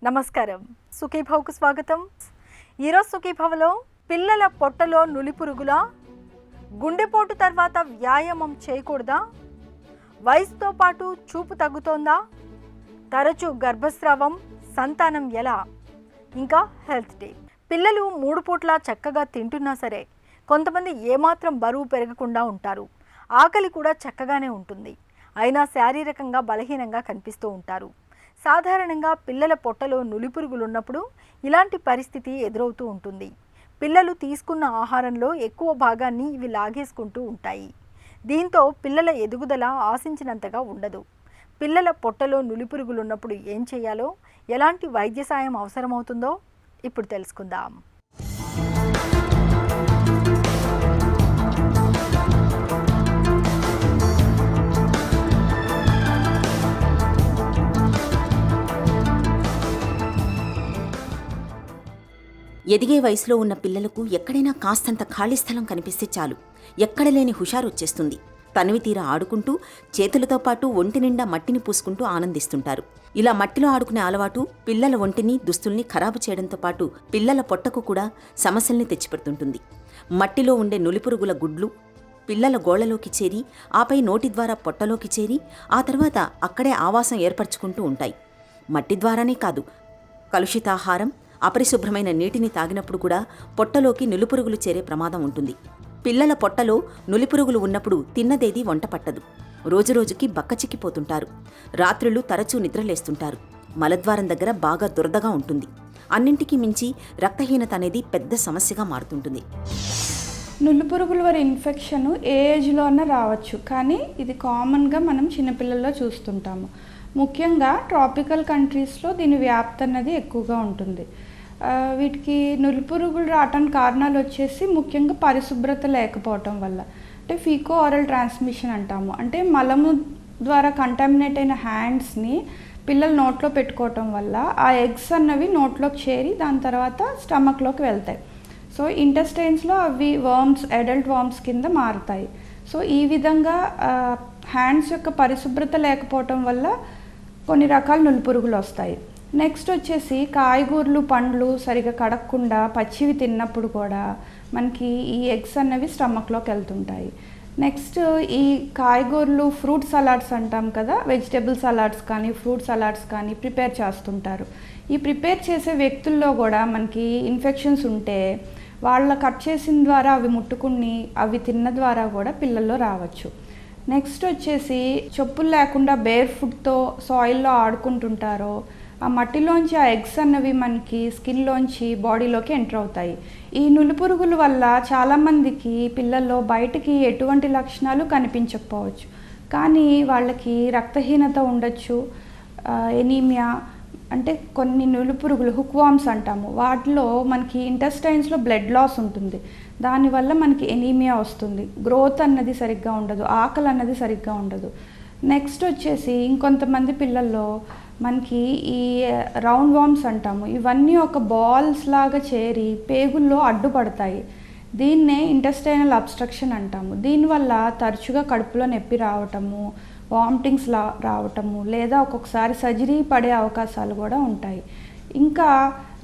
నమస్కారం, సుఖీభవకు స్వాగతం. ఈరోజు సుఖీభవలో పిల్లల పొట్టలో నులిపురుగుల, గుండెపోటు తర్వాత వ్యాయామం చేయకూడదా, వయసుతో పాటు చూపు తగ్గుతోందా, తరచూ గర్భస్రావం, సంతానం ఎలా, ఇంకా హెల్త్ టిప్. పిల్లలు 3 పూట్ల చక్కగా తింటున్నా సరే కొంతమంది ఏమాత్రం బరువు పెరగకుండా ఉంటారు. ఆకలి కూడా చక్కగానే ఉంటుంది, అయినా శారీరకంగా బలహీనంగా కనిపిస్తూ ఉంటారు. సాధారణంగా పిల్లల పొట్టలో నులిపురుగులు ఉన్నప్పుడు ఇలాంటి పరిస్థితి ఎదురవుతూ ఉంటుంది. పిల్లలు తీసుకున్న ఆహారంలో ఎక్కువ భాగాన్ని ఇవి లాగేసుకుంటూ ఉంటాయి. దీంతో పిల్లల ఎదుగుదల ఆశించినంతగా ఉండదు. పిల్లల పొట్టలో నులిపురుగులు ఉన్నప్పుడు ఏం చేయాలో, ఎలాంటి వైద్య సాయం అవసరమవుతుందో ఇప్పుడు తెలుసుకుందాం. ఎదిగే వయసులో ఉన్న పిల్లలకు ఎక్కడైనా కాస్తంత ఖాళీ స్థలం కనిపిస్తే చాలు, ఎక్కడ లేని హుషారు వచ్చేస్తుంది. తనివి తీర ఆడుకుంటూ చేతులతో పాటు ఒంటి నిండా మట్టిని పూసుకుంటూ ఆనందిస్తుంటారు. ఇలా మట్టిలో ఆడుకునే అలవాటు పిల్లల ఒంటిని, దుస్తుల్ని ఖరాబు చేయడంతో పాటు పిల్లల పొట్టకు కూడా సమస్యల్ని తెచ్చిపెడుతుంటుంది. మట్టిలో ఉండే నులిపురుగుల గుడ్లు పిల్లల గోళ్లలోకి చేరి, ఆపై నోటి ద్వారా పొట్టలోకి చేరి, ఆ తర్వాత అక్కడే ఆవాసం ఏర్పరచుకుంటూ ఉంటాయి. మట్టి ద్వారానే కాదు, కలుషితాహారం, అపరిశుభ్రమైన నీటిని తాగినప్పుడు కూడా పొట్టలోకి నులిపురుగులు చేరే ప్రమాదం ఉంటుంది. పిల్లల పొట్టలో నులిపురుగులు ఉన్నప్పుడు తిన్నదేది వంట పట్టదు. రోజురోజుకి బక్కచిక్కిపోతుంటారు. రాత్రులు తరచూ నిద్రలేస్తుంటారు. మలద్వారం దగ్గర బాగా దురదగా ఉంటుంది. అన్నింటికీ మించి రక్తహీనత అనేది పెద్ద సమస్యగా మారుతుంటుంది. నులిపురుగుల వారి ఇన్ఫెక్షన్ ఏ ఏజ్లో అన్నా రావచ్చు, కానీ ఇది కామన్గా మనం చిన్నపిల్లల్లో చూస్తుంటాము. ముఖ్యంగా ట్రాపికల్ కంట్రీస్లో దీని వ్యాప్తి అన్నది ఎక్కువగా ఉంటుంది. వీటికి నులిపురుగులు రావడానికి కారణాలు వచ్చేసి ముఖ్యంగా పరిశుభ్రత లేకపోవటం వల్ల, అంటే ఫీకో ఆరల్ ట్రాన్స్మిషన్ అంటాము. అంటే మలము ద్వారా కంటామినేట్ అయిన హ్యాండ్స్ని పిల్లలు నోట్లో పెట్టుకోవటం వల్ల ఆ ఎగ్స్ అన్నవి నోట్లోకి చేరి దాని తర్వాత స్టమక్లోకి వెళ్తాయి. సో ఇంటెస్టైన్స్లో అవి వర్మ్స్, అడల్ట్ వర్మ్స్ కింద మారుతాయి. సో ఈ విధంగా హ్యాండ్స్ యొక్క పరిశుభ్రత లేకపోవటం వల్ల కొన్ని రకాల నులిపురుగులు వస్తాయి. నెక్స్ట్ వచ్చేసి కాయగూరలు, పండ్లు సరిగా కడగకుండా పచ్చివి తిన్నప్పుడు కూడా మనకి ఈ ఎగ్స్ అన్నవి స్టమక్లోకి వెళ్తుంటాయి. నెక్స్ట్ ఈ కాయగూరలు, ఫ్రూట్ సలాడ్స్ అంటాం కదా, వెజిటేబుల్ సలాడ్స్ కానీ ఫ్రూట్ సలాడ్స్ కానీ ప్రిపేర్ చేస్తుంటారు. ఈ ప్రిపేర్ చేసే వ్యక్తుల్లో కూడా మనకి ఇన్ఫెక్షన్స్ ఉంటే వాళ్ళ కట్ చేసిన ద్వారా అవి ముట్టుకుని అవి తిన్న ద్వారా కూడా పిల్లల్లో రావచ్చు. నెక్స్ట్ వచ్చేసి చెప్పులు లేకుండా బేర్ ఫుట్తో సాయిల్లో ఆడుకుంటుంటారో ఆ మట్టిలోంచి ఆ ఎగ్స్ అన్నవి మనకి స్కిన్లోంచి బాడీలోకి ఎంటర్ అవుతాయి. ఈ నులిపురుగుల వల్ల చాలామందికి పిల్లల్లో బయటికి ఎటువంటి లక్షణాలు కనిపించకపోవచ్చు, కానీ వాళ్ళకి రక్తహీనత ఉండొచ్చు, ఎనీమియా, అంటే కొన్ని నులిపురుగులు హుక్వామ్స్ అంటాము, వాటిలో మనకి ఇంటెస్టైన్స్లో బ్లడ్ లాస్ ఉంటుంది. దానివల్ల మనకి ఎనీమియా వస్తుంది, గ్రోత్ అన్నది సరిగ్గా ఉండదు, ఆకలి అన్నది సరిగ్గా ఉండదు. నెక్స్ట్ వచ్చేసి ఇంకొంతమంది పిల్లల్లో మనకి ఈ రౌండ్ వామ్స్ అంటాము, ఇవన్నీ ఒక బాల్స్ లాగా చేరి పేగుల్లో అడ్డుపడతాయి. దీన్నే ఇంటెస్టైనల్ అబ్స్ట్రక్షన్ అంటాము. దీనివల్ల తరచుగా కడుపులో నొప్పి రావటము, వామిటింగ్స్ రావటము, లేదా ఒక్కొక్కసారి సర్జరీ పడే అవకాశాలు కూడా ఉంటాయి. ఇంకా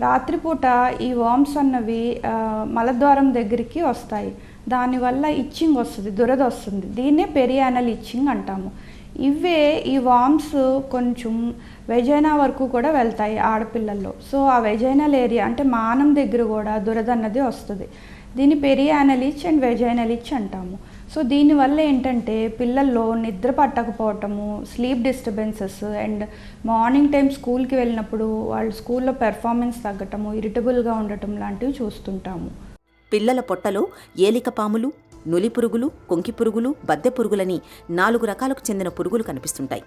రాత్రిపూట ఈ వామ్స్ అన్నవి మలద్వారం దగ్గరికి వస్తాయి. దానివల్ల ఇచ్చింగ్ వస్తుంది, దురద వస్తుంది. దీన్నే పెరియానల్ ఇచ్చింగ్ అంటాము. ఇవే ఈ వామ్స్ కొంచెం వెజైనా వరకు కూడా వెళ్తాయి ఆడపిల్లల్లో. సో ఆ వెజైనల్ ఏరియా అంటే మానం దగ్గర కూడా దురద అన్నది వస్తుంది. దీన్ని పెరియానల్ ఇచ్ అండ్ వెజైనల్ ఇచ్ అంటాము. సో దీనివల్ల ఏంటంటే పిల్లల్లో నిద్ర పట్టకపోవటము, sleep disturbances, and morning time స్కూల్కి వెళ్ళినప్పుడు వాళ్ళు స్కూల్లో పెర్ఫార్మెన్స్ తగ్గటము, ఇరిటబుల్గా ఉండటం లాంటివి చూస్తుంటాము. పిల్లల పొట్టలో ఏలికపాములు, నులిపురుగులు, కొంకిపురుగులు, బద్దెపురుగులని 4 రకాలకు చెందిన పురుగులు కనిపిస్తుంటాయి.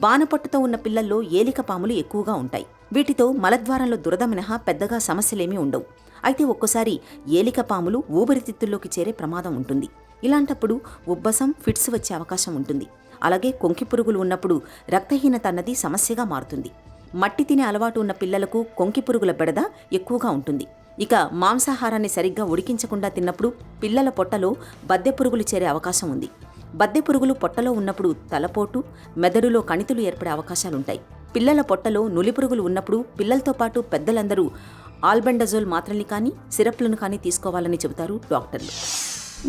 బాణపొట్టతో ఉన్న పిల్లల్లో ఏలికపాములు ఎక్కువగా ఉంటాయి. వీటితో మలద్వారంలో దురద మినహా పెద్దగా సమస్యలేమీ ఉండవు. అయితే ఒక్కోసారి ఏలికపాములు ఊపిరితిత్తుల్లోకి చేరే ప్రమాదం ఉంటుంది. ఇలాంటప్పుడు ఉబ్బసం, ఫిట్స్ వచ్చే అవకాశం ఉంటుంది. అలాగే కొంకిపురుగులు ఉన్నప్పుడు రక్తహీనత అన్నది సమస్యగా మారుతుంది. మట్టి తినే అలవాటు ఉన్న పిల్లలకు కొంకిపురుగుల బెడద ఎక్కువగా ఉంటుంది. ఇక మాంసాహారాన్ని సరిగ్గా ఉడికించకుండా తిన్నప్పుడు పిల్లల పొట్టలో బద్దెపురుగులు చేరే అవకాశం ఉంది. బద్దెపురుగులు పొట్టలో ఉన్నప్పుడు తలపోటు, మెదడులో కణితులు ఏర్పడే అవకాశాలుంటాయి. పిల్లల పొట్టలో నులిపురుగులు ఉన్నప్పుడు పిల్లలతో పాటు పెద్దలందరూ ఆల్బెండజోల్ మాత్రల్ని కానీ సిరప్లను కానీ తీసుకోవాలని చెబుతారు డాక్టర్లు.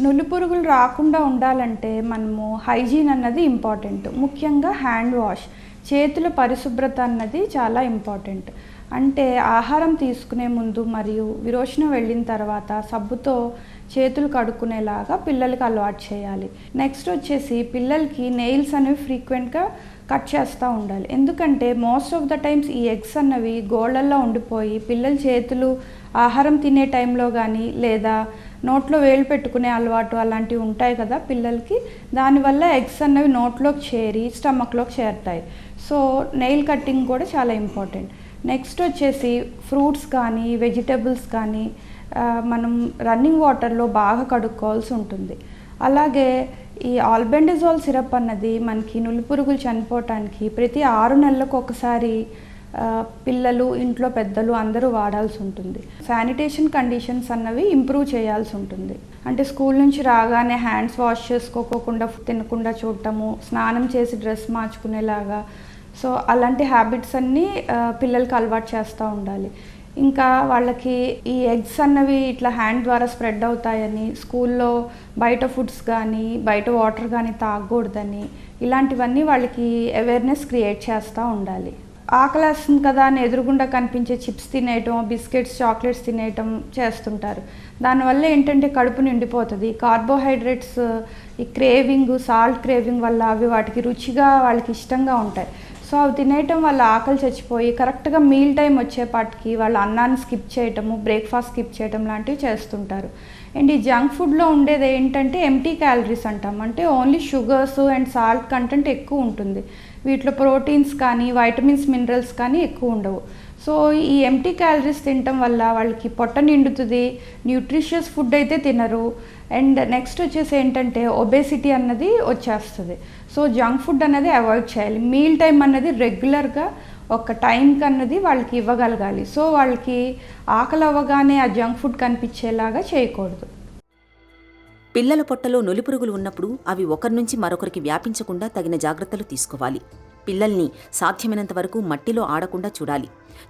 నులిపురుగులు రాకుండా ఉండాలంటే మనము హైజీన్ అన్నది ఇంపార్టెంట్. ముఖ్యంగా హ్యాండ్ వాష్, చేతుల పరిశుభ్రత అన్నది చాలా ఇంపార్టెంట్. అంటే ఆహారం తీసుకునే ముందు మరియు విరోచనం వెళ్ళిన తర్వాత సబ్బుతో చేతులు కడుక్కునేలాగా పిల్లలకి అలవాటు చేయాలి. నెక్స్ట్ వచ్చేసి పిల్లలకి నెయిల్స్ అనేవి ఫ్రీక్వెంట్గా కట్ చేస్తూ ఉండాలి. ఎందుకంటే మోస్ట్ ఆఫ్ ద టైమ్స్ ఈ ఎగ్స్ అన్నవి గోళ్ళల్లో ఉండిపోయి పిల్లల చేతులు ఆహారం తినే టైంలో కానీ లేదా నోట్లో వేలు పెట్టుకునే అలవాటు అలాంటివి ఉంటాయి కదా పిల్లలకి, దానివల్ల ఎగ్స్ అన్నవి నోట్లోకి చేరి స్టమక్లోకి చేరుతాయి. సో నెయిల్ కట్టింగ్ కూడా చాలా ఇంపార్టెంట్. నెక్స్ట్ వచ్చేసి ఫ్రూట్స్ కానీ వెజిటబుల్స్ కానీ మనం రన్నింగ్ వాటర్లో బాగా కడుక్కోవాల్సి ఉంటుంది. అలాగే ఈ ఆల్బెండజోల్ సిరప్ అన్నది మనకి నులిపురుగులు చనిపోవటానికి ప్రతి 6 నెలలకు ఒకసారి పిల్లలు, ఇంట్లో పెద్దలు అందరూ వాడాల్సి ఉంటుంది. శానిటేషన్ కండిషన్స్ అన్నవి ఇంప్రూవ్ చేయాల్సి ఉంటుంది. అంటే స్కూల్ నుంచి రాగానే హ్యాండ్స్ వాష్ చేసుకోకుండా తినకుండా చూడటము, స్నానం చేసి డ్రెస్ మార్చుకునేలాగా, సో అలాంటి హ్యాబిట్స్ అన్నీ పిల్లలకి అలవాటు చేస్తూ ఉండాలి. ఇంకా వాళ్ళకి ఈ ఎగ్స్ అన్నవి ఇట్లా హ్యాండ్ ద్వారా స్ప్రెడ్ అవుతాయని, స్కూల్లో బయట ఫుడ్స్ కానీ బయట వాటర్ కానీ తాగకూడదని, ఇలాంటివన్నీ వాళ్ళకి అవేర్నెస్ క్రియేట్ చేస్తూ ఉండాలి. ఆకలేస్తుంది కదా అని ఎదురుగుండా కనిపించే చిప్స్ తినేయటం, బిస్కెట్స్, చాక్లెట్స్ తినేయటం చేస్తుంటారు. దానివల్ల ఏంటంటే కడుపు నిండిపోతుంది. కార్బోహైడ్రేట్స్ ఈ క్రేవింగ్, సాల్ట్ క్రేవింగ్ వల్ల అవి వాటికి రుచిగా వాళ్ళకి ఇష్టంగా ఉంటాయి. సో అవి తినేయటం వల్ల ఆకలి చచ్చిపోయి కరెక్ట్గా మీల్ టైం వచ్చేపాటికి వాళ్ళు అన్నాన్ని స్కిప్ చేయటము, బ్రేక్ఫాస్ట్ స్కిప్ చేయటం లాంటివి చేస్తుంటారు. అండ్ ఈ జంక్ ఫుడ్లో ఉండేది ఏంటంటే ఎంప్టీ క్యాలరీస్ అంటాం. అంటే only sugars and salt content ఎక్కువ ఉంటుంది. వీటిలో ప్రోటీన్స్ కానీ వైటమిన్స్, మినరల్స్ కానీ ఎక్కువ ఉండవు. సో ఈ ఎంప్టీ క్యాలరీస్ తినటం వల్ల వాళ్ళకి పొట్ట నిండుతుంది, న్యూట్రిషియస్ ఫుడ్ అయితే తినరు. అండ్ నెక్స్ట్ వచ్చేసి ఏంటంటే ఒబేసిటీ అన్నది వచ్చేస్తుంది. సో జంక్ ఫుడ్ అనేది అవాయిడ్ చేయాలి. మీల్ టైం అన్నది రెగ్యులర్గా ఒక టైంకి అన్నది వాళ్ళకి ఇవ్వగలగాలి. సో వాళ్ళకి ఆకలి అవ్వగానే ఆ జంక్ ఫుడ్ కనిపించేలాగా చేయకూడదు. పిల్లల పొట్టలో నులిపురుగులు ఉన్నప్పుడు అవి ఒకరి నుంచి మరొకరికి వ్యాపించకుండా తగిన జాగ్రత్తలు తీసుకోవాలి. పిల్లల్ని సాధ్యమైనంత వరకు మట్టిలో ఆడకుండా చూడాలి.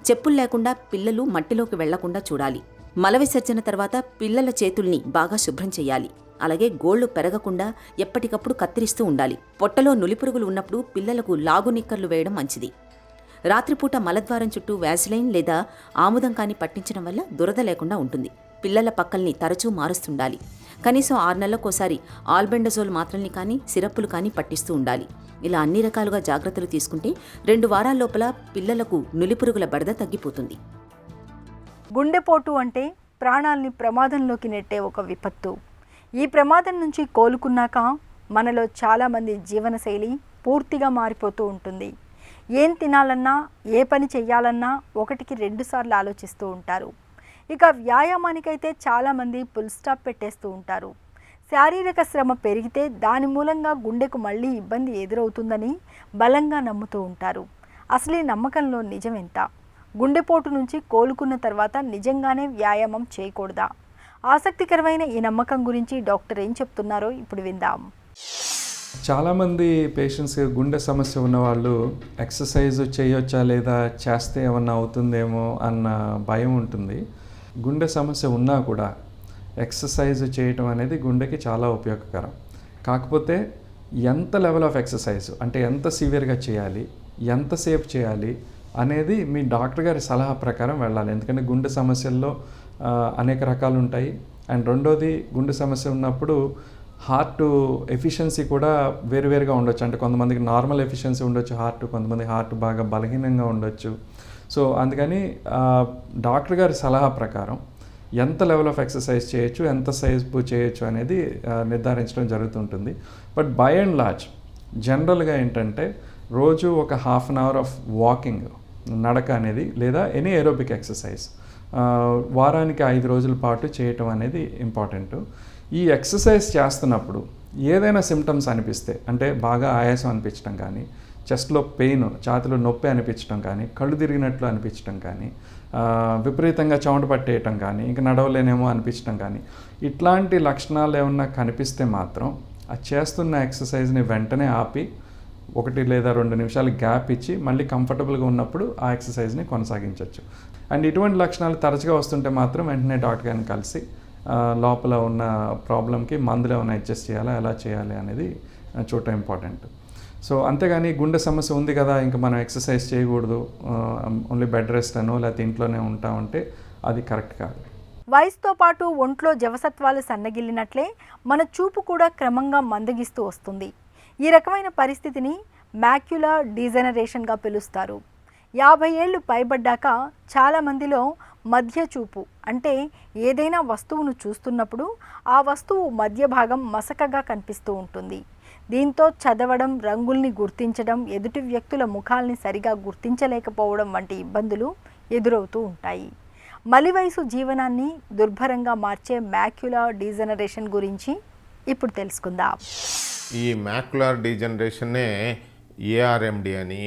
చెప్పులు లేకుండా పిల్లలు మట్టిలోకి వెళ్లకుండా చూడాలి. మల విసర్జన తర్వాత పిల్లల చేతుల్ని బాగా శుభ్రం చేయాలి. అలాగే గోళ్లు పెరగకుండా ఎప్పటికప్పుడు కత్తిరిస్తూ ఉండాలి. పొట్టలో నులిపురుగులు ఉన్నప్పుడు పిల్లలకు లాగు నిక్కర్లు వేయడం మంచిది. రాత్రిపూట మలద్వారం చుట్టూ వ్యాజిలైన్ లేదా ఆముదం కాని పట్టించడం వల్ల దురద లేకుండా ఉంటుంది. పిల్లల పక్కల్ని తరచూ మారుస్తుండాలి. కనీసం 6 నెలలకోసారి ఆల్బెండజోల్ మాత్రల్ని కానీ సిరప్పులు కానీ పట్టిస్తూ ఉండాలి. ఇలా అన్ని రకాలుగా జాగ్రత్తలు తీసుకుంటే 2 వారాల లోపల పిల్లలకు నులిపురుగుల బెడద తగ్గిపోతుంది. గుండెపోటు అంటే ప్రాణాల్ని ప్రమాదంలోకి నెట్టే ఒక విపత్తు. ఈ ప్రమాదం నుంచి కోలుకున్నాక మనలో చాలామంది జీవనశైలి పూర్తిగా మారిపోతూ ఉంటుంది. ఏం తినాలన్నా, ఏ పని చెయ్యాలన్నా 1కి 2 సార్లు ఆలోచిస్తూ ఉంటారు. ఇక వ్యాయామానికైతే చాలామంది ఫుల్ స్టాప్ పెట్టేస్తూ ఉంటారు. శారీరక శ్రమ పెరిగితే దాని మూలంగా గుండెకు మళ్ళీ ఇబ్బంది ఎదురవుతుందని బలంగా నమ్ముతూ ఉంటారు. అసలు ఈ నమ్మకంలో నిజం ఎంత? గుండెపోటు నుంచి కోలుకున్న తర్వాత నిజంగానే వ్యాయామం చేయకూడదా? ఆసక్తికరమైన ఈ నమ్మకం గురించి డాక్టర్ ఏం చెప్తున్నారో ఇప్పుడు విందాం. చాలామంది పేషెంట్స్ గుండె సమస్య ఉన్నవాళ్ళు ఎక్సర్సైజ్ చేయొచ్చా లేదా చేస్తే ఏమన్నా అవుతుందేమో అన్న భయం ఉంటుంది. గుండె సమస్య ఉన్నా కూడా ఎక్సర్సైజ్ చేయటం అనేది గుండెకి చాలా ఉపయోగకరం. కాకపోతే ఎంత లెవెల్ ఆఫ్ ఎక్సర్సైజ్ అంటే ఎంత సివియర్గా చేయాలి, ఎంతసేపు చేయాలి అనేది మీ డాక్టర్ గారి సలహా ప్రకారం వెళ్ళాలి. ఎందుకంటే గుండె సమస్యల్లో అనేక రకాలు ఉంటాయి. అండ్ రెండోది, గుండె సమస్య ఉన్నప్పుడు హార్ట్ ఎఫిషియన్సీ కూడా వేరువేరుగా ఉండొచ్చు. అంటే కొంతమందికి నార్మల్ ఎఫిషియన్సీ ఉండొచ్చు హార్ట్, కొంతమంది హార్ట్ బాగా బలహీనంగా ఉండొచ్చు. సో అందుకని డాక్టర్ గారి సలహా ప్రకారం ఎంత లెవెల్ ఆఫ్ ఎక్సర్సైజ్ చేయొచ్చు, ఎంత సైజు చేయొచ్చు అనేది నిర్ధారించడం జరుగుతుంటుంది. బట్ బై అండ్ లార్జ్ జనరల్గా ఏంటంటే రోజు ఒక ½ అన్ అవర్ ఆఫ్ వాకింగ్, నడక అనేది లేదా ఎనీ ఏరోబిక్ ఎక్సర్సైజ్ వారానికి 5 రోజుల పాటు చేయటం అనేది ఇంపార్టెంట్. ఈ ఎక్సర్సైజ్ చేస్తున్నప్పుడు ఏదైనా సిమ్టమ్స్ అనిపిస్తే, అంటే బాగా ఆయాసం అనిపించడం కానీ, చెస్ట్లో పెయిన్, ఛాతీలో నొప్పి అనిపించడం కానీ, కళ్ళు తిరిగినట్లు అనిపించడం కానీ, విపరీతంగా చెమట పట్టేయటం కానీ, ఇంకా నడవలేనేమో అనిపించడం కానీ, ఇట్లాంటి లక్షణాలు ఏమన్నా కనిపిస్తే మాత్రం ఆ చేస్తున్న ఎక్సర్సైజ్ని వెంటనే ఆపి 1 లేదా 2 నిమిషాలు గ్యాప్ ఇచ్చి మళ్ళీ కంఫర్టబుల్గా ఉన్నప్పుడు ఆ ఎక్సర్సైజ్ని కొనసాగించవచ్చు. అండ్ ఇటువంటి లక్షణాలు తరచుగా వస్తుంటే మాత్రం వెంటనే డాక్టర్ గారిని కలిసి లోపల ఉన్న ప్రాబ్లంకి మందులు ఏమైనా అడ్జస్ట్ చేయాలా, ఎలా చేయాలి అనేది చూడటం ఇంపార్టెంట్. సో అంతేగాని గుండె సమస్య ఉంది కదా ఇంకా మనం ఎక్సర్సైజ్ చేయకూడదు, ఓన్లీ బెడ్ రెస్ట్ అనో లేకపోతే ఇంట్లోనే ఉంటామంటే అది కరెక్ట్ కాదు. వయసుతో పాటు ఒంట్లో జవసత్వాలు సన్నగిల్లినట్లే మన చూపు కూడా క్రమంగా మందగిస్తూ వస్తుంది. ఈ రకమైన పరిస్థితిని మ్యాక్యులర్ డీజెనరేషన్గా పిలుస్తారు. 50 ఏళ్ళు పైబడ్డాక చాలామందిలో మధ్య చూపు అంటే ఏదైనా వస్తువును చూస్తున్నప్పుడు ఆ వస్తువు మధ్య భాగం మసకగా కనిపిస్తూ ఉంటుంది. దీంతో చదవడం, రంగుల్ని గుర్తించడం, ఎదుటి వ్యక్తుల ముఖాల్ని సరిగా గుర్తించలేకపోవడం వంటి ఇబ్బందులు ఎదురవుతూ ఉంటాయి. మలి వయసు జీవనాన్ని దుర్భరంగా మార్చే మ్యాక్యులర్ డీజెనరేషన్ గురించి ఇప్పుడు తెలుసుకుందాం. ఈ మ్యాక్యులర్ డీజెనరేషన్నే ఏఆర్ఎండి అని,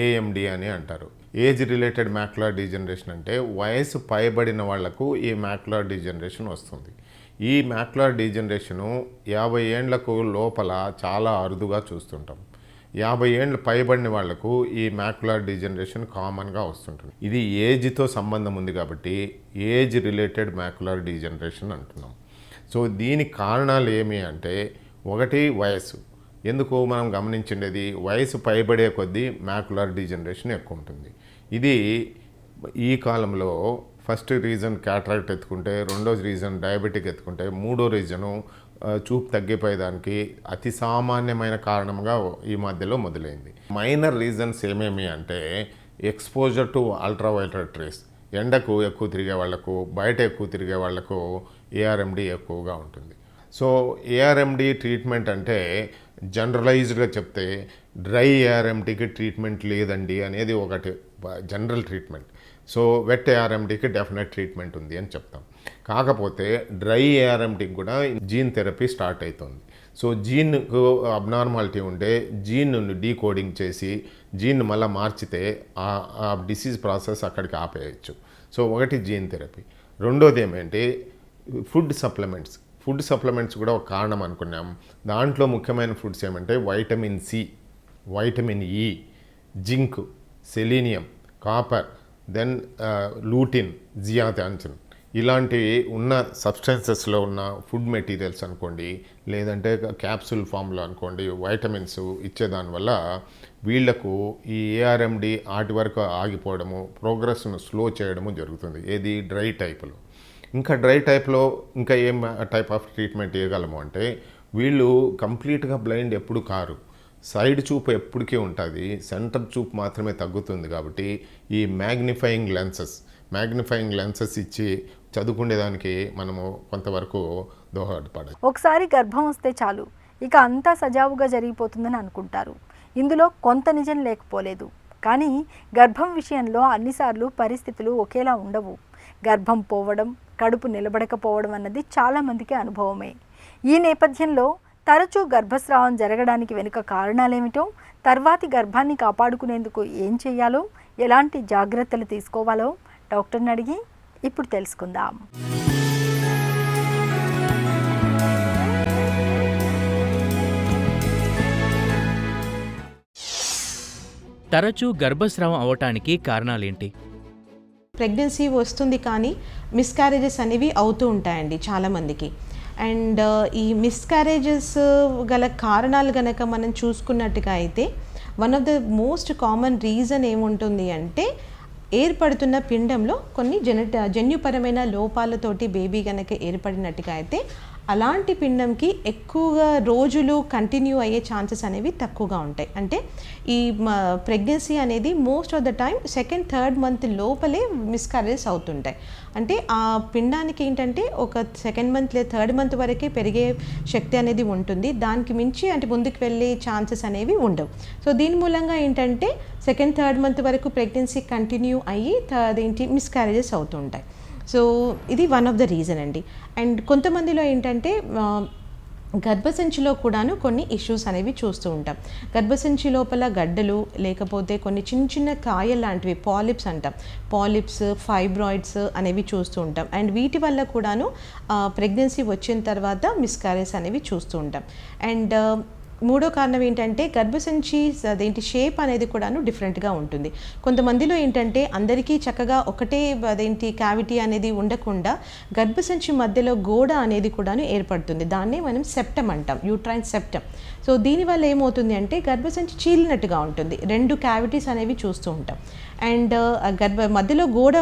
ఏఎండి అని అంటారు. ఏజ్ రిలేటెడ్ మ్యాక్యులర్ డీజెనరేషన్ అంటే వయసు పైబడిన వాళ్లకు ఈ మ్యాక్యులర్ డీజెనరేషన్ వస్తుంది. ఈ మ్యాక్యులర్ డీజెనరేషను 50 ఏండ్లకు లోపల చాలా అరుదుగా చూస్తుంటాం. 50 ఏండ్లు పైబడిన వాళ్లకు ఈ మ్యాక్యులర్ డీజెనరేషన్ కామన్గా వస్తుంటుంది. ఇది ఏజ్తో సంబంధం ఉంది కాబట్టి ఏజ్ రిలేటెడ్ మ్యాక్యులర్ డీజెనరేషన్ అంటున్నాం. సో దీనికి కారణాలు ఏమి అంటే, ఒకటి వయసు. ఎందుకు మనం గమనించేది, వయసు పైబడే కొద్దీ మ్యాక్యులర్ డీజెనరేషన్ ఎక్కువ ఉంటుంది. ఇది ఈ కాలంలో ఫస్ట్ రీజన్ క్యాటరాక్ట్ ఎత్తుకుంటే, రెండో రీజన్ డయాబెటిక్ ఎత్తుకుంటే, మూడో రీజను చూపు తగ్గిపోయేదానికి అతి సామాన్యమైన కారణంగా ఈ మధ్యలో మొదలైంది. మైనర్ రీజన్స్ ఏమేమి అంటే, ఎక్స్పోజర్ టు అల్ట్రావైలెట్ రేస్, ఎండకు ఎక్కువ తిరిగే వాళ్లకు, బయట ఎక్కువ తిరిగే వాళ్లకు ఏఆర్ఎండి ఎక్కువగా ఉంటుంది. సో ఏఆర్ఎండి ట్రీట్మెంట్ అంటే జనరలైజ్డ్గా చెప్తే డ్రై ఏఆర్ఎండికి ట్రీట్మెంట్ లేదండి అనేది ఒకటి జనరల్ ట్రీట్మెంట్. సో వెట్ ఏఆర్ఎండికి డెఫినెట్ ట్రీట్మెంట్ ఉంది అని చెప్తాం. కాకపోతే డ్రై ఏఆర్ఎండికి కూడా జీన్ థెరపీ స్టార్ట్ అవుతుంది. సో జీన్కు అబ్నార్మాలిటీ ఉంటే జీన్ను డీకోడింగ్ చేసి జీన్ మళ్ళీ మార్చితే ఆ డిసీజ్ ప్రాసెస్ అక్కడికి ఆపేయచ్చు. సో ఒకటి జీన్ థెరపీ. రెండోది ఏమంటే ఫుడ్ సప్లిమెంట్స్ కూడా ఒక కారణం అనుకున్నాం. దాంట్లో ముఖ్యమైన ఫుడ్స్ ఏమంటే vitamin C, vitamin E, zinc, selenium, copper, then lutein, zeaxanthin ఇలాంటివి ఉన్న సబ్స్టెన్సెస్లో ఉన్న ఫుడ్ మెటీరియల్స్ అనుకోండి, లేదంటే క్యాప్సూల్ ఫామ్లో అనుకోండి, వైటమిన్స్ ఇచ్చేదానివల్ల వీళ్లకు ఈ ఏఆర్ఎండి ఆటి వరకు ఆగిపోవడము, ప్రోగ్రెస్ను స్లో చేయడము జరుగుతుంది. ఏది డ్రై టైప్లో. ఇంకా డ్రై టైప్లో ఇంకా ఏం టైప్ ఆఫ్ ట్రీట్మెంట్ ఇవ్వగలము అంటే, వీళ్ళు కంప్లీట్గా బ్లైండ్ ఎప్పుడు కారు, సైడ్ చూపు ఎప్పటికీ ఉంటుంది, సెంటర్ చూపు మాత్రమే తగ్గుతుంది. కాబట్టి ఈ మ్యాగ్నిఫైయింగ్ లెన్సెస్ ఇచ్చి చదువుకునేదానికి మనము కొంతవరకు దోహదపడాలి. ఒకసారి గర్భం వస్తే చాలు ఇక అంతా సజావుగా జరిగిపోతుందని అనుకుంటారు. ఇందులో కొంత నిజం లేకపోలేదు. కానీ గర్భం విషయంలో అన్నిసార్లు పరిస్థితులు ఒకేలా ఉండవు. గర్భం పోవడం, కడుపు నిలబడకపోవడం అన్నది చాలామందికి అనుభవమే. ఈ నేపథ్యంలో తరచూ గర్భస్రావం జరగడానికి వెనుక కారణాలేమిటో, తర్వాతి గర్భాన్ని కాపాడుకునేందుకు ఏం చేయాలో, ఎలాంటి జాగ్రత్తలు తీసుకోవాలో డాక్టర్ని అడిగి ఇప్పుడు తెలుసుకుందాం. తరచూ గర్భస్రావం అవటానికి కారణాలేంటి? ప్రెగ్నెన్సీ వస్తుంది కానీ మిస్క్యారేజెస్ అనేవి అవుతూ ఉంటాయండి చాలామందికి. అండ్ ఈ మిస్క్యారేజెస్ గల కారణాలు కనుక మనం చూసుకున్నట్టుగా అయితే one of the most common reason ఏముంటుంది అంటే, ఏర్పడుతున్న పిండంలో కొన్ని జన్యుపరమైన లోపాలతోటి బేబీ కనుక ఏర్పడినట్టుగా అయితే అలాంటి పిండంకి ఎక్కువగా రోజులు కంటిన్యూ అయ్యే ఛాన్సెస్ అనేవి తక్కువగా ఉంటాయి. అంటే ఈ ప్రెగ్నెన్సీ అనేది most of the time 2nd, 3rd month లోపలే మిస్క్యారేజెస్ అవుతుంటాయి. అంటే ఆ పిండానికి ఏంటంటే ఒక 2nd మంత్ లేదా 3rd మంత్ వరకే పెరిగే శక్తి అనేది ఉంటుంది. దానికి మించి అంటే ముందుకు వెళ్ళే ఛాన్సెస్ అనేవి ఉండవు. సో దీని మూలంగా ఏంటంటే 2nd, 3rd మంత్ వరకు ప్రెగ్నెన్సీ కంటిన్యూ అయ్యి మిస్క్యారేజెస్ అవుతుంటాయి. సో ఇది వన్ ఆఫ్ ద రీజన్ అండి. అండ్ కొంతమందిలో ఏంటంటే గర్భసంచిలో కూడాను కొన్ని ఇష్యూస్ అనేవి చూస్తూ ఉంటాం. గర్భసంచి లోపల గడ్డలు, లేకపోతే కొన్ని చిన్న చిన్న కాయలు లాంటివి పాలిప్స్ అంటాం, పాలిప్స్, ఫైబ్రాయిడ్స్ అనేవి చూస్తూ ఉంటాం. అండ్ వీటి వల్ల కూడాను ప్రెగ్నెన్సీ వచ్చిన తర్వాత మిస్క్యారేజ్ అనేవి చూస్తూ ఉంటాం. అండ్ మూడో కారణం ఏంటంటే గర్భసంచి అదేంటి షేప్ అనేది కూడాను డిఫరెంట్గా ఉంటుంది. కొంతమందిలో ఏంటంటే అందరికీ చక్కగా ఒకటే అదేంటి క్యావిటీ అనేది ఉండకుండా గర్భసంచి మధ్యలో గోడ అనేది కూడాను ఏర్పడుతుంది. దాన్నే మనం సెప్టమ్ అంటాం, యూట్రైన్ సెప్టమ్. సో దీనివల్ల ఏమవుతుంది అంటే గర్భసంచి చీలినట్టుగా ఉంటుంది, 2 క్యావిటీస్ అనేవి చూస్తూ ఉంటాం. అండ్ మధ్యలో గోడ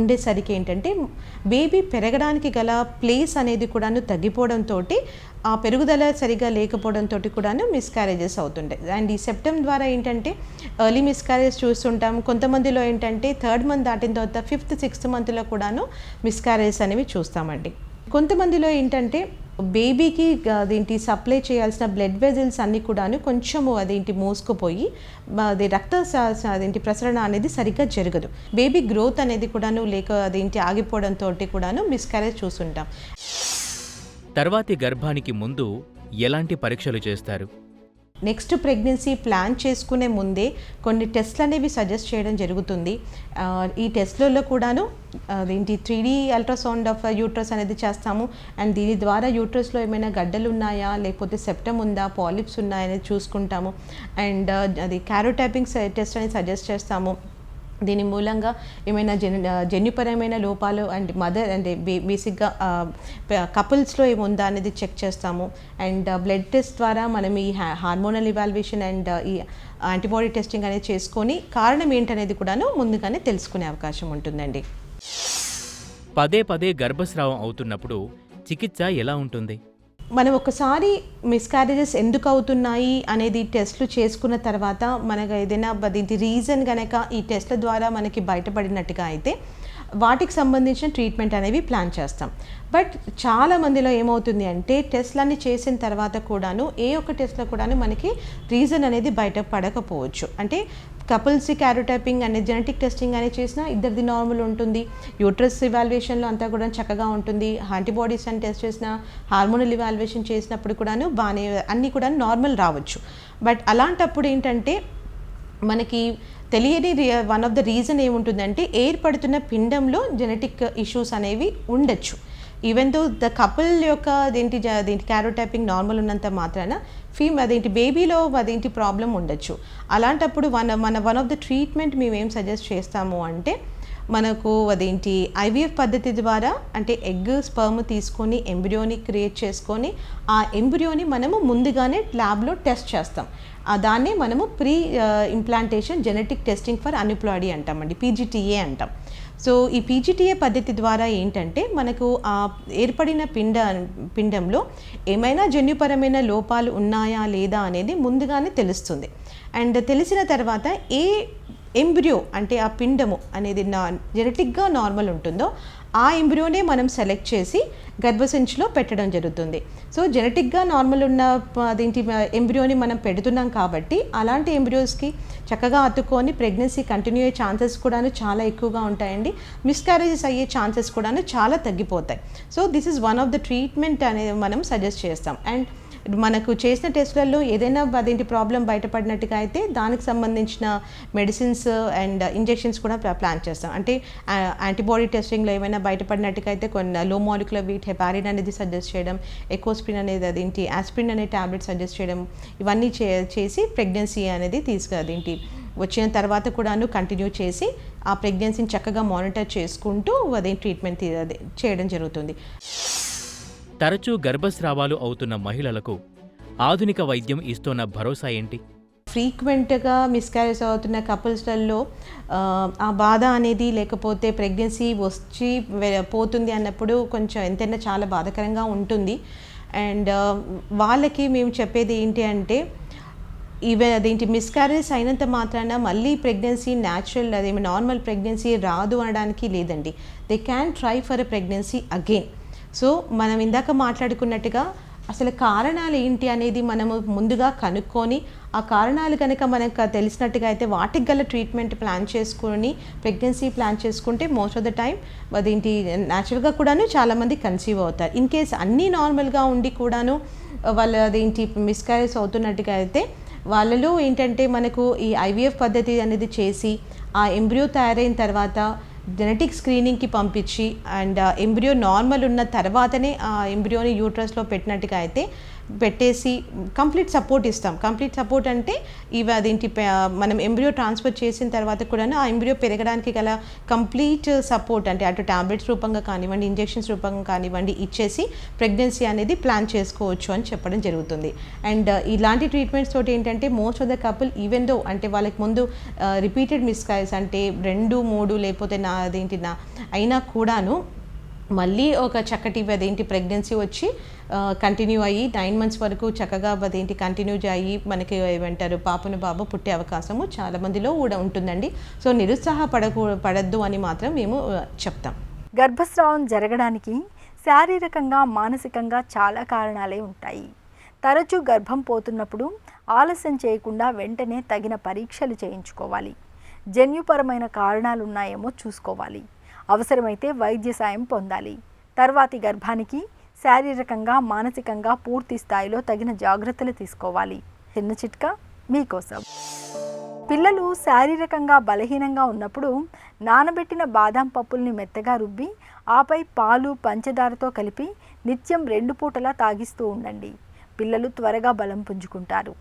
ఉండేసరికి ఏంటంటే బేబీ పెరగడానికి గల ప్లేస్ అనేది కూడాను తగ్గిపోవడంతో ఆ పెరుగుదల సరిగా లేకపోవడంతో కూడాను మిస్క్యారేజెస్ అవుతుంటాయి. అండ్ ఈ సెప్టమ్ ద్వారా ఏంటంటే ఎర్లీ మిస్క్యారేజ్ చూస్తుంటాం. కొంతమందిలో ఏంటంటే 3rd మంత్ దాటిన తర్వాత 5th 6th మంత్లో కూడాను మిస్క్యారేజెస్ అనేవి చూస్తామండి. కొంతమందిలో ఏంటంటే బేబీకి అదేంటి సప్లై చేయాల్సిన బ్లడ్ వెజల్స్ అన్నీ కూడాను కొంచెము అదేంటి మోసుకుపోయి అది అదేంటి ప్రసరణ అనేది సరిగ్గా జరగదు. బేబీ గ్రోత్ అనేది కూడాను అదేంటి ఆగిపోవడంతో కూడాను మిస్క్యారేజ్ చూస్తుంటాం. తర్వాతి గర్భానికి ముందు ఎలాంటి పరీక్షలు చేస్తారు? నెక్స్ట్ ప్రెగ్నెన్సీ ప్లాన్ చేసుకునే ముందే కొన్ని టెస్ట్లు అనేవి సజెస్ట్ చేయడం జరుగుతుంది. ఈ టెస్ట్లలో కూడాను అదేంటి 3D అల్ట్రాసౌండ్ ఆఫ్ యూట్రస్ అనేది చేస్తాము. అండ్ దీని ద్వారా యూట్రస్లో ఏమైనా గడ్డలు ఉన్నాయా, లేకపోతే సెప్టమ్ ఉందా, పాలిప్స్ ఉన్నాయా అనేది చూసుకుంటాము. అండ్ అది క్యారోటైపింగ్ టెస్ట్ అనేది సజెస్ట్ చేస్తాము. దీని మూలంగా ఏమైనా జన్యుపరమైన లోపాలు అండ్ మదర్ అంటే బేసిక్గా కపుల్స్లో ఏముందా అనేది చెక్ చేస్తాము. అండ్ బ్లడ్ టెస్ట్ ద్వారా మనం ఈ హార్మోనల్ ఇవాల్యుయేషన్ అండ్ ఈ యాంటీబాడీ టెస్టింగ్ అనేది చేసుకొని కారణం ఏంటనేది కూడాను ముందుగానే తెలుసుకునే అవకాశం ఉంటుందండి. పదే పదే గర్భస్రావం అవుతున్నప్పుడు చికిత్స ఎలా ఉంటుంది? మనం ఒకసారి మిస్క్యారేజెస్ ఎందుకు అవుతున్నాయి అనేది టెస్ట్లు చేసుకున్న తర్వాత మనకు ఏదైనా దీనికి రీజన్ కనుక ఈ టెస్ట్ల ద్వారా మనకి బయటపడినట్టుగా అయితే వాటికి సంబంధించిన ట్రీట్మెంట్ అనేవి ప్లాన్ చేస్తాం. బట్ చాలా మందిలో ఏమవుతుంది అంటే టెస్ట్లన్నీ చేసిన తర్వాత కూడాను ఏ ఒక్క టెస్ట్లో కూడాను మనకి రీజన్ అనేది బయటపడకపోవచ్చు. అంటే కపుల్స్ క్యారోటైపింగ్ అనే జెనెటిక్ టెస్టింగ్ అనేది చేసినా ఇద్దరిది నార్మల్ ఉంటుంది, యూట్రస్ ఇవాల్యుయేషన్లో అంతా కూడా చక్కగా ఉంటుంది, యాంటీబాడీస్ అని టెస్ట్ చేసినా, హార్మోనల్ ఇవాల్యుయేషన్ చేసినప్పుడు కూడాను బాగానే అన్నీ కూడా నార్మల్ రావచ్చు. బట్ అలాంటప్పుడు ఏంటంటే మనకి తెలియని వన్ ఆఫ్ ద రీజన్ ఏముంటుందంటే ఏర్పడుతున్న పిండంలో జెనెటిక్ ఇష్యూస్ అనేవి ఉండొచ్చు. ఈవెన్ దో ద కపుల్ యొక్క అదేంటి క్యారోటైపింగ్ నార్మల్ ఉన్నంత మాత్రాన అదేంటి బేబీలో అదేంటి ప్రాబ్లం ఉండొచ్చు. అలాంటప్పుడు వన్ ఆఫ్ ద ట్రీట్మెంట్ మేము ఏం సజెస్ట్ చేస్తాము అంటే మనకు అదేంటి IVF పద్ధతి ద్వారా అంటే ఎగ్ స్పర్మ్ తీసుకొని ఎంబ్రియోని క్రియేట్ చేసుకొని ఆ ఎంబ్రియోని మనము ముందుగానే ల్యాబ్లో టెస్ట్ చేస్తాం. దాన్నే మనము pre implantation genetic testing for aneuploidy అంటామండి, PGTA అంటాం. సో ఈ PGTA పద్ధతి ద్వారా ఏంటంటే మనకు ఆ ఏర్పడిన పిండంలో ఏమైనా జన్యుపరమైన లోపాలు ఉన్నాయా లేదా అనేది ముందుగానే తెలుస్తుంది. అండ్ తెలిసిన తర్వాత ఏ ఎంబ్రియో అంటే ఆ పిండము అనేది జెనెటిక్గా నార్మల్ ఉంటుందో ఆ ఎంబ్రియోనే మనం సెలెక్ట్ చేసి గర్భసంచిలో పెట్టడం జరుగుతుంది. సో జెనెటిక్గా నార్మల్ ఉన్న అదేంటి ఎంబ్రియోని మనం పెడుతున్నాం కాబట్టి అలాంటి ఎంబ్రియోస్కి చక్కగా అతుక్కొని ప్రెగ్నెన్సీ కంటిన్యూ అయ్యే ఛాన్సెస్ కూడాను చాలా ఎక్కువగా ఉంటాయండి. మిస్క్యారేజెస్ అయ్యే ఛాన్సెస్ కూడాను చాలా తగ్గిపోతాయి. So this is one of the treatment అనేది మనం సజెస్ట్ చేస్తాం. అండ్ మనకు చేసిన టెస్ట్లలో ఏదైనా అదేంటి ప్రాబ్లం బయటపడినట్టుగా అయితే దానికి సంబంధించిన మెడిసిన్స్ అండ్ ఇంజెక్షన్స్ కూడా ప్లాన్ చేస్తాం. అంటే యాంటీబాడీ టెస్టింగ్లో ఏమైనా బయటపడినట్టుగా అయితే కొన్ని లో మాలిక్యులర్ వెయిట్ హెపారిన్ అనేది సజెస్ట్ చేయడం, ఎకోస్ప్రిన్ అనేది అదేంటి ఆస్ప్రిన్ అనే ట్యాబ్లెట్ సజెస్ట్ చేయడం, ఇవన్నీ చేసి ప్రెగ్నెన్సీ అనేది అదేంటి వచ్చిన తర్వాత కూడాను కంటిన్యూ చేసి ఆ ప్రెగ్నెన్సీని చక్కగా మానిటర్ చేసుకుంటూ అదే ట్రీట్మెంట్ చేయడం జరుగుతుంది. తరచూ గర్భస్రావాలు అవుతున్న మహిళలకు ఆధునిక వైద్యం ఇస్తున్న భరోసా ఏంటి? ఫ్రీక్వెంట్గా మిస్క్యారేజ్ అవుతున్న కపుల్స్లలో ఆ బాధ అనేది లేకపోతే ప్రెగ్నెన్సీ వచ్చి పోతుంది అన్నప్పుడు కొంచెం ఎంతైనా చాలా బాధాకరంగా ఉంటుంది. అండ్ వాళ్ళకి మేము చెప్పేది ఏంటి అంటే అదేంటి మిస్క్యారేజ్ అయినంత మాత్రాన మళ్ళీ ప్రెగ్నెన్సీ న్యాచురల్ అదేమి నార్మల్ ప్రెగ్నెన్సీ రాదు అనడానికి లేదండి. They can try for a pregnancy again. So మనం ఇందాక మాట్లాడుకున్నట్టుగా అసలు కారణాలు ఏంటి అనేది మనము ముందుగా కనుక్కొని ఆ కారణాలు కనుక మనకు తెలిసినట్టుగా అయితే వాటికి గల ట్రీట్మెంట్ ప్లాన్ చేసుకొని ప్రెగ్నెన్సీ ప్లాన్ చేసుకుంటే మోస్ట్ ఆఫ్ ద టైం అదేంటి న్యాచురల్గా కూడాను చాలామంది కన్సీవ్ అవుతారు. ఇన్ కేస్ అన్నీ నార్మల్గా ఉండి కూడాను వాళ్ళు అదేంటి మిస్క్యారేజ్ అవుతున్నట్టుగా అయితే వాళ్ళలో ఏంటంటే మనకు ఈ IVF పద్ధతి అనేది చేసి ఆ ఎంబ్రియో తయారైన తర్వాత జెనెటిక్ స్క్రీనింగ్కి పంపించి అండ్ ఎంబ్రియో నార్మల్ ఉన్న తర్వాతనే ఆ ఎంబ్రియోని యూట్రస్లో పెట్టినట్టుగా అయితే పెట్టేసి కంప్లీట్ సపోర్ట్ ఇస్తాం. కంప్లీట్ సపోర్ట్ అంటే మనం ఎంబ్రియో ట్రాన్స్ఫర్ చేసిన తర్వాత కూడా ఆ ఎంబ్రియో పెరగడానికి గల కంప్లీట్ సపోర్ట్ అంటే అటు టాబ్లెట్స్ రూపంగా కానివ్వండి, ఇంజెక్షన్స్ రూపంగా కానివ్వండి ఇచ్చేసి ప్రెగ్నెన్సీ అనేది ప్లాన్ చేసుకోవచ్చు అని చెప్పడం జరుగుతుంది. అండ్ ఇలాంటి ట్రీట్మెంట్స్ తోటి ఏంటంటే most of the couple even though అంటే వాళ్ళకి ముందు రిపీటెడ్ మిస్కారీస్ అంటే 2, 3 లేకపోతే అయినా కూడాను మళ్ళీ ఒక చక్కటి ప్రెగ్నెన్సీ వచ్చి కంటిన్యూ అయ్యి 9 months వరకు చక్కగా కంటిన్యూ అయ్యి మనకి ఏమంటారు బాబు పుట్టే అవకాశము చాలా మందిలో కూడా ఉంటుందండి. సో పడద్దు అని మాత్రం మేము చెప్తాం. గర్భస్రావం జరగడానికి శారీరకంగా మానసికంగా చాలా కారణాలే ఉంటాయి. తరచూ గర్భం పోతున్నప్పుడు ఆలస్యం చేయకుండా వెంటనే తగిన పరీక్షలు చేయించుకోవాలి. జన్యుపరమైన కారణాలున్నాయేమో చూసుకోవాలి. అవసరమైతే వైద్య సాయం పొందాలి. తర్వాతి గర్భానికి శారీరకంగా మానసికంగా పూర్తి స్థాయిలో తగిన జాగ్రత్తలు తీసుకోవాలి. చిన్న చిట్కా మీకోసం. పిల్లలు శారీరకంగా బలహీనంగా ఉన్నప్పుడు నానబెట్టిన బాదం పప్పుల్ని మెత్తగా రుబ్బి ఆపై పాలు పంచదారతో కలిపి నిత్యం 2 పూటలా తాగిస్తూ ఉండండి. పిల్లలు త్వరగా బలం పుంజుకుంటారు.